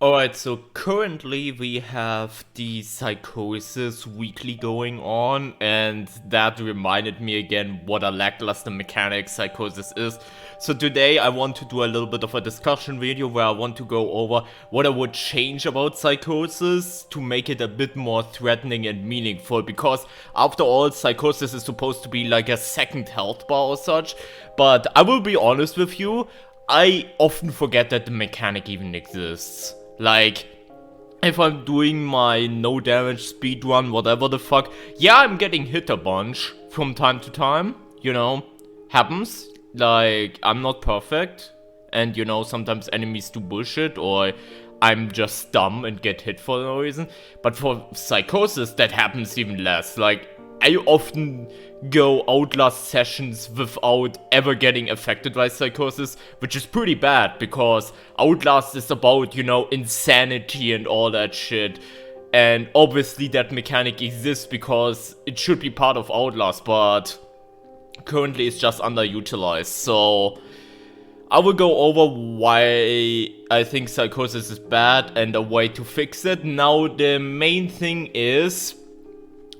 Alright, so currently we have the Psychosis weekly going on, and that reminded me again what a lackluster mechanic Psychosis is. So today I want to do a little bit of a discussion video where I want to go over what I would change about Psychosis to make it a bit more threatening and meaningful, because after all, Psychosis is supposed to be like a second health bar or such, but I will be honest with you, I often forget that the mechanic even exists. Like, if I'm doing my no damage speedrun, whatever the fuck, yeah, I'm getting hit a bunch from time to time, happens. Like, I'm not perfect, and sometimes enemies do bullshit, or I'm just dumb and get hit for no reason. But for Psychosis, that happens even less. Like, I often go Outlast sessions without ever getting affected by Psychosis, which is pretty bad, because Outlast is about, insanity and all that shit. And obviously that mechanic exists because it should be part of Outlast, but currently it's just underutilized. So I will go over why I think Psychosis is bad and a way to fix it. Now, the main thing is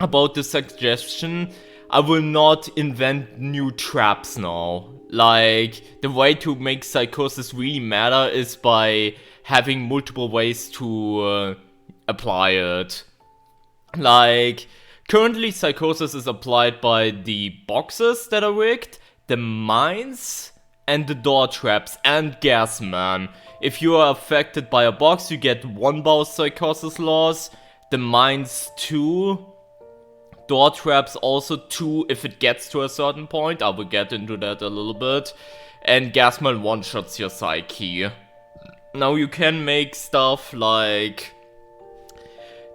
about the suggestion, I will not invent new traps now. Like, the way to make Psychosis really matter is by having multiple ways to apply it. Like, currently Psychosis is applied by the boxes that are rigged, the mines, and the door traps, and gas man. If you are affected by a box, you get 1 bar Psychosis loss, the mines 2, door traps also 2 if it gets to a certain point. I will get into that a little bit. And Gasman one-shots your Psyche. Now you can make stuff like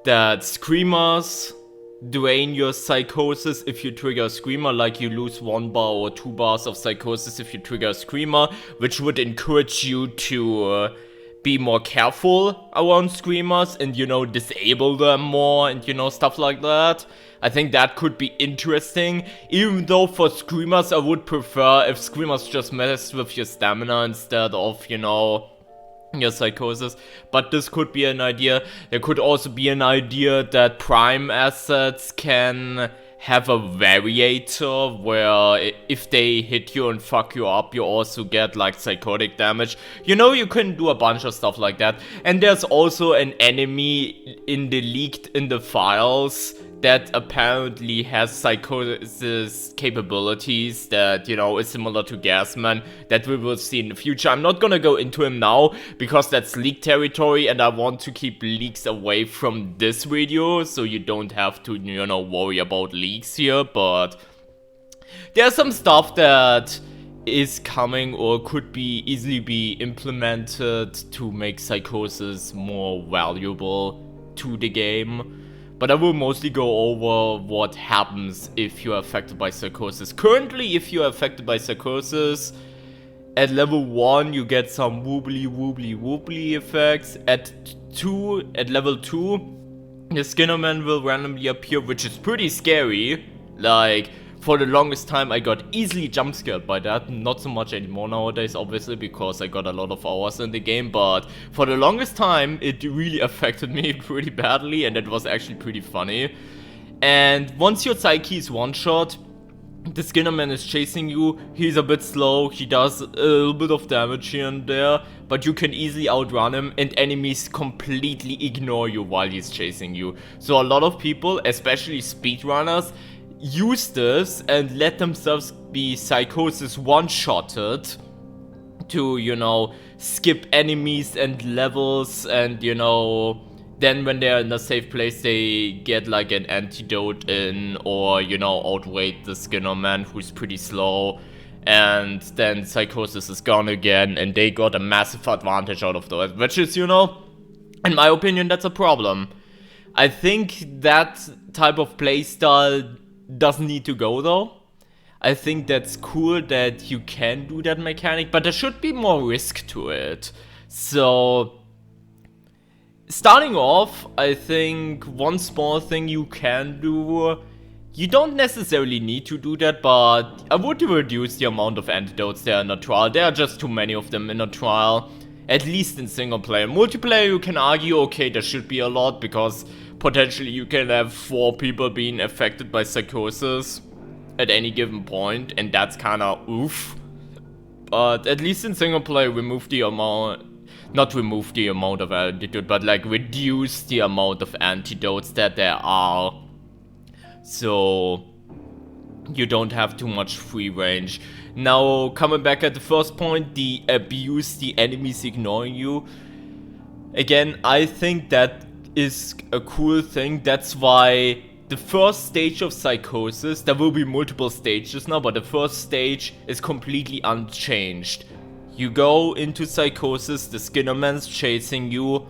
that Screamers drain your Psychosis if you trigger a Screamer, like you lose 1 bar or 2 bars of Psychosis if you trigger a Screamer, which would encourage you to be more careful around Screamers and, disable them more and, stuff like that. I think that could be interesting, even though for Screamers I would prefer if Screamers just mess with your stamina instead of, your Psychosis. But this could be an idea. There could also be an idea that Prime assets can have a variator where if they hit you and fuck you up, you also get like psychotic damage. You can do a bunch of stuff like that. And there's also an enemy leaked in the files that apparently has Psychosis capabilities that, is similar to Gasman, that we will see in the future. I'm not gonna go into him now, because that's leak territory, and I want to keep leaks away from this video, so you don't have to, worry about leaks here, but there's some stuff that is coming or could easily be implemented to make Psychosis more valuable to the game. But I will mostly go over what happens if you're affected by Psychosis. Currently, if you're affected by Psychosis, at level 1 you get some woobly effects. At level 2, the Skinnerman will randomly appear, which is pretty scary. Like, for the longest time I got easily jump scared by that. Not so much anymore nowadays, obviously, because I got a lot of hours in the game. But for the longest time it really affected me pretty badly, and it was actually pretty funny. And once your Psyche is one-shot, the Skinnerman is chasing you. He's a bit slow, he does a little bit of damage here and there, but you can easily outrun him, and enemies completely ignore you while he's chasing you. So a lot of people, especially speedrunners, use this and let themselves be Psychosis one-shotted to, skip enemies and levels, and, then when they're in a safe place they get like an antidote in, or, outweight the Skinnerman, who's pretty slow, and then Psychosis is gone again, and they got a massive advantage out of that, which is, in my opinion, that's a problem. I think that type of playstyle doesn't need to go though. I think that's cool that you can do that mechanic, but there should be more risk to it. So, starting off, I think one small thing you can do, you don't necessarily need to do that, but I would reduce the amount of antidotes there in a trial. There are just too many of them in a trial. At least in single player. Multiplayer you can argue, okay, there should be a lot, because potentially you can have 4 people being affected by psychosis at any given point, and that's kinda oof. But at least in single player, remove the amount, not remove the amount of antidote, but like reduce the amount of antidotes that there are. So you don't have too much free range. Now, coming back at the first point, the abuse, the enemies ignoring you. Again, I think that is a cool thing. That's why the first stage of Psychosis, there will be multiple stages now, but the first stage is completely unchanged. You go into Psychosis, the Skinnerman's chasing you,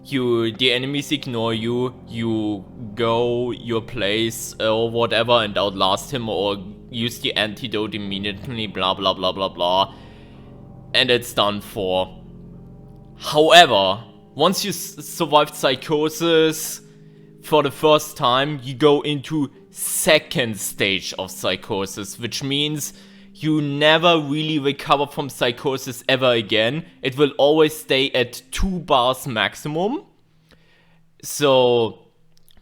the enemies ignore you, you go your place or whatever and outlast him or use the antidote immediately, blah blah blah blah blah, and it's done for. However, once you survived Psychosis for the first time, you go into second stage of Psychosis, which means you never really recover from Psychosis ever again. It will always stay at 2 bars maximum. So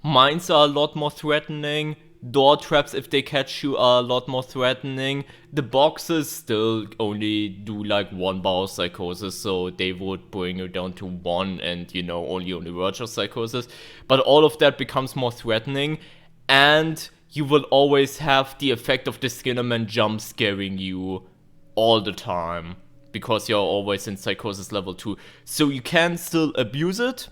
mines are a lot more threatening. Door traps, if they catch you, are a lot more threatening. The boxes still only do like 1 bar of Psychosis, so they would bring you down to 1 and, you know, only on the verge of Psychosis. But all of that becomes more threatening, and you will always have the effect of the Skinnerman jump scaring you all the time, because you're always in Psychosis level 2. So you can still abuse it,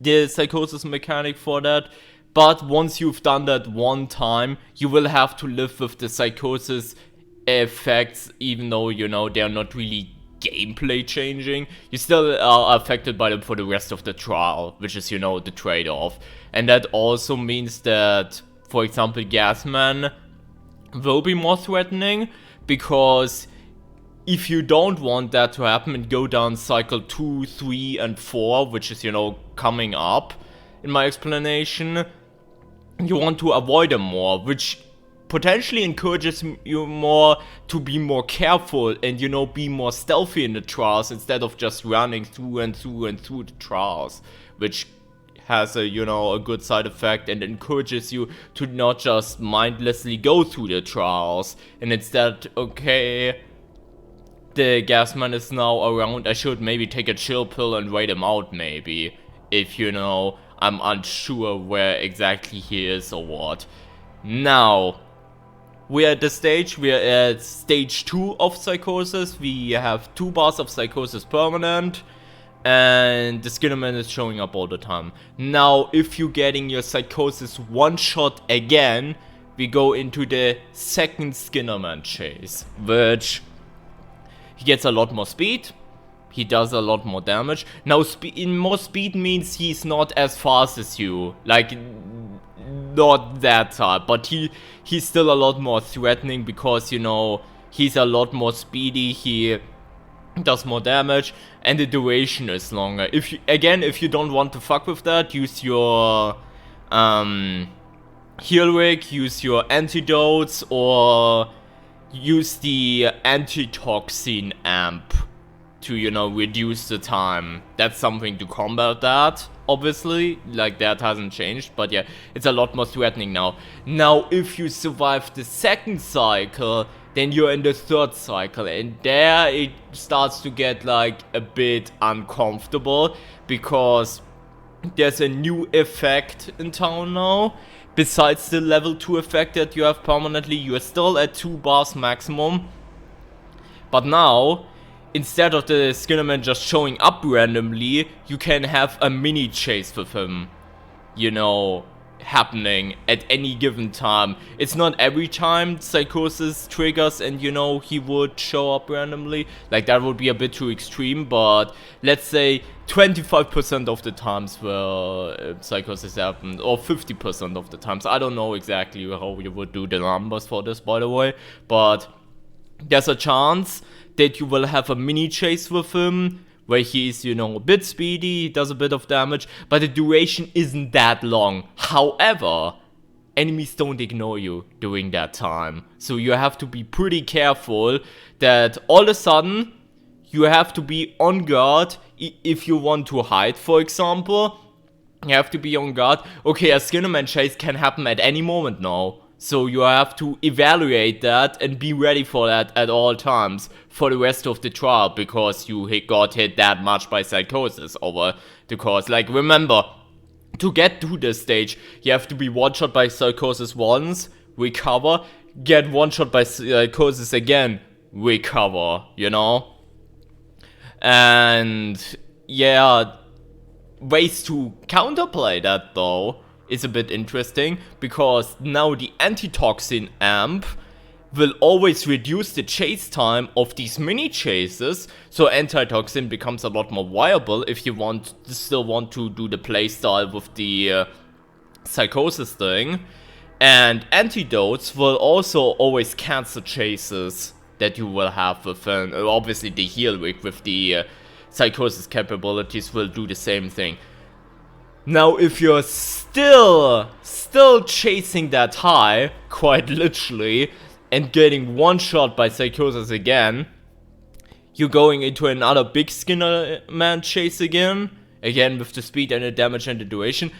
the Psychosis mechanic for that, but once you've done that one time, you will have to live with the Psychosis effects, even though, you know, they're not really gameplay changing. You still are affected by them for the rest of the trial, which is, you know, the trade-off. And that also means that, for example, Gasman will be more threatening, because if you don't want that to happen and go down cycle 2, 3, and 4, which is, you know, coming up in my explanation, you want to avoid them more, which potentially encourages you more to be more careful and, you know, be more stealthy in the trials instead of just running through and through and through the trials, which has a, you know, a good side effect and encourages you to not just mindlessly go through the trials and instead, okay, the Gasman is now around, I should maybe take a chill pill and wait him out, maybe, if, you know, I'm unsure where exactly he is or what. Now, we're at the stage, we're at stage 2 of Psychosis. We have 2 bars of Psychosis permanent, and the Skinnerman is showing up all the time. Now, if you're getting your Psychosis one shot again, we go into the second Skinnerman chase, which he gets a lot more speed. He does a lot more damage. Now, more speed means he's not as fast as you. Like, not that hard. But he's still a lot more threatening because, you know, he's a lot more speedy. He does more damage. And the duration is longer. If you don't want to fuck with that, use your heal rig, use your antidotes, or use the antitoxin amp to, you know, reduce the time. That's something to combat that, obviously. Like, that hasn't changed, but yeah, it's a lot more threatening now. Now, if you survive the second cycle, then you're in the third cycle, and there it starts to get, like, a bit uncomfortable, because there's a new effect in town now. Besides the level 2 effect that you have permanently, you are still at 2 bars maximum. But now, instead of the Skinnerman just showing up randomly, you can have a mini chase with him, you know, happening at any given time. It's not every time Psychosis triggers and, you know, he would show up randomly. Like, that would be a bit too extreme, but let's say 25% of the times where Psychosis happened, or 50% of the times. I don't know exactly how you would do the numbers for this, by the way, but there's a chance that you will have a mini chase with him, where he's, you know, a bit speedy, he does a bit of damage, but the duration isn't that long. However, enemies don't ignore you during that time. So you have to be pretty careful that all of a sudden, you have to be on guard if you want to hide, for example. You have to be on guard. Okay, a Skinnerman chase can happen at any moment now. So you have to evaluate that and be ready for that at all times for the rest of the trial, because you got hit that much by Psychosis over the course. Like, remember, to get to this stage, you have to be one-shot by Psychosis once, recover, get one-shot by Psychosis again, recover, you know? And yeah, ways to counterplay that though is a bit interesting, because now the antitoxin amp will always reduce the chase time of these mini chases, so antitoxin becomes a lot more viable if you still want to do the playstyle with the Psychosis thing. And antidotes will also always cancel chases that you will have with obviously the heal rig with the Psychosis capabilities will do the same thing. Now, if you're still chasing that high, quite literally, and getting one shot by Psychosis again, you're going into another big Skinnerman chase again with the speed and the damage and the duration.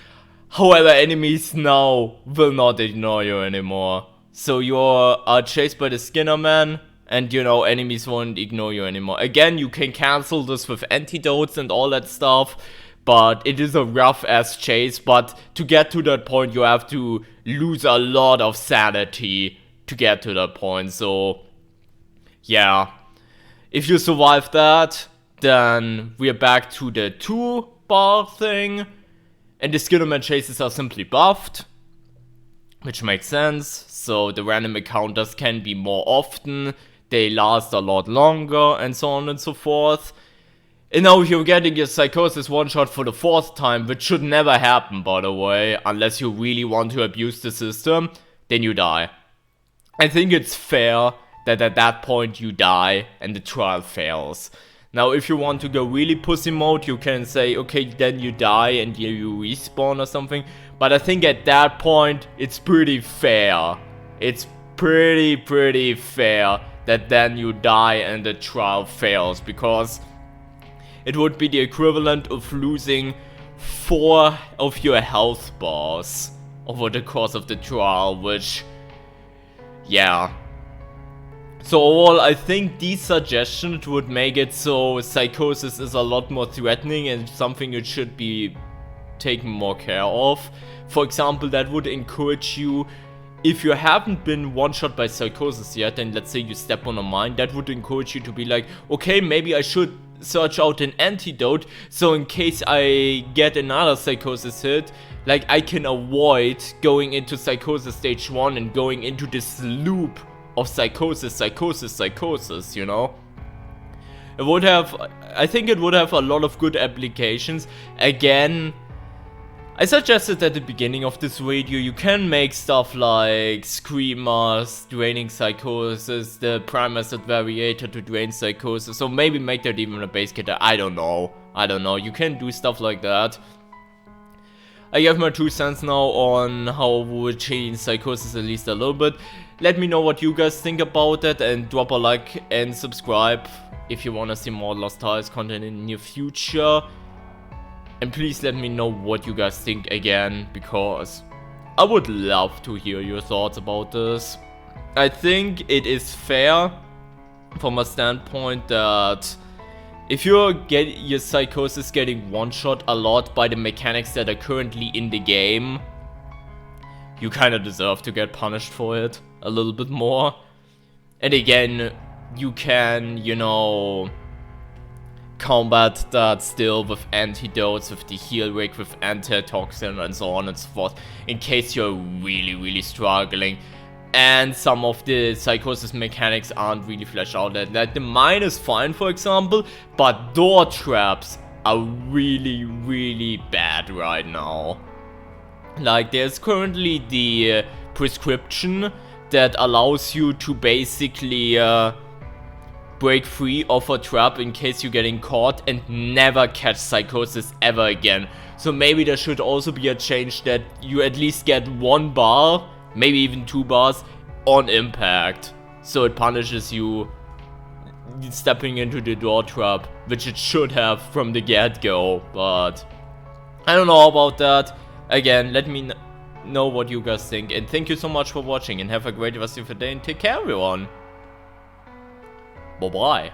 However, enemies now will not ignore you anymore. So you are chased by the Skinnerman, and you know, enemies won't ignore you anymore. Again, you can cancel this with antidotes and all that stuff, but it is a rough ass chase. But to get to that point, you have to lose a lot of sanity to get to that point. So yeah, if you survive that, then we are back to the 2-bar thing, and the Skinnerman chases are simply buffed, which makes sense. So the random encounters can be more often, they last a lot longer, and so on and so forth. And now if you're getting your Psychosis one-shot for the 4th time, which should never happen, by the way, unless you really want to abuse the system, then you die. I think it's fair that at that point you die and the trial fails. Now, if you want to go really pussy mode, you can say, okay, then you die and you respawn or something. But I think at that point, it's pretty fair. It's pretty fair that then you die and the trial fails, because it would be the equivalent of losing 4 of your health bars over the course of the trial, which, yeah. So overall, I think these suggestions would make it so Psychosis is a lot more threatening and something you should be taken more care of. For example, that would encourage you, if you haven't been one-shot by Psychosis yet, and let's say you step on a mine, that would encourage you to be like, okay, maybe I should search out an antidote, so in case I get another Psychosis hit, like, I can avoid going into Psychosis stage 1 and going into this loop of Psychosis, you know? It would have, I think it would have a lot of good applications. Again, I suggested at the beginning of this video, you can make stuff like Screamers, draining Psychosis, the Prime Method Variator to drain Psychosis, or maybe make that even a base kit. I don't know, you can do stuff like that. I have my 2 cents now on how we change Psychosis at least a little bit. Let me know what you guys think about that, and drop a like and subscribe if you wanna see more Outlast Trials content in the near future. And please let me know what you guys think again, because I would love to hear your thoughts about this. I think it is fair from a standpoint that if your Psychosis getting one-shot a lot by the mechanics that are currently in the game, you kinda deserve to get punished for it a little bit more. And again, you can, you know, combat that still with antidotes, with the heal rig, with antitoxin, and so on and so forth, in case you're really struggling and some of the Psychosis mechanics aren't really fleshed out. Like the mine is fine, for example, but door traps are really bad right now. Like, there's currently the prescription that allows you to basically break free of a trap in case you're getting caught and never catch Psychosis ever again. So maybe there should also be a change that you at least get 1 bar, maybe even 2 bars on impact, so it punishes you stepping into the door trap, which it should have from the get-go, but I don't know about that. Again, let me know what you guys think, and thank you so much for watching, and have a great rest of your day, and take care everyone. Bye bye.